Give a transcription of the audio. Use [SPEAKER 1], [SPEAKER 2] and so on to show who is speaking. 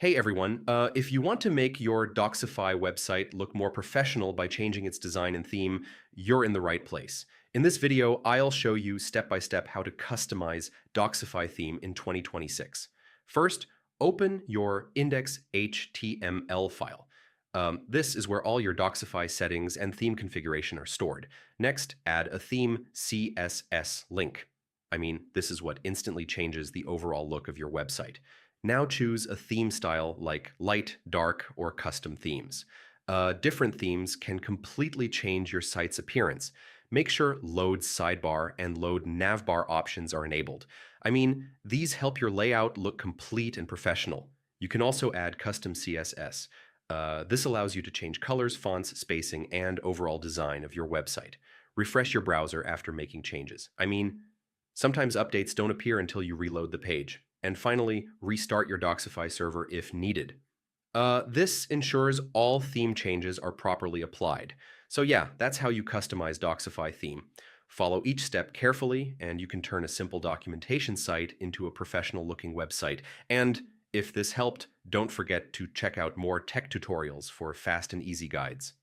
[SPEAKER 1] Hey everyone, if you want to make your Docsify website look more professional by changing its design and theme, you're in the right place. In this video, I'll show you step by step how to customize Docsify theme in 2026. First, open your index.html file. This is where all your Docsify settings and theme configuration are stored. Next, add a theme CSS link. This is what instantly changes the overall look of your website. Now choose a theme style like light, dark, or custom themes. Different themes can completely change your site's appearance. Make sure load sidebar and load navbar options are enabled. These help your layout look complete and professional. You can also add custom CSS. This allows you to change colors, fonts, spacing, and overall design of your website. Refresh your browser after making changes. Sometimes updates don't appear until you reload the page. And finally, restart your Docsify server if needed. This ensures all theme changes are properly applied. So yeah, that's how you customize Docsify theme. Follow each step carefully, and you can turn a simple documentation site into a professional-looking website. And if this helped, don't forget to check out more tech tutorials for fast and easy guides.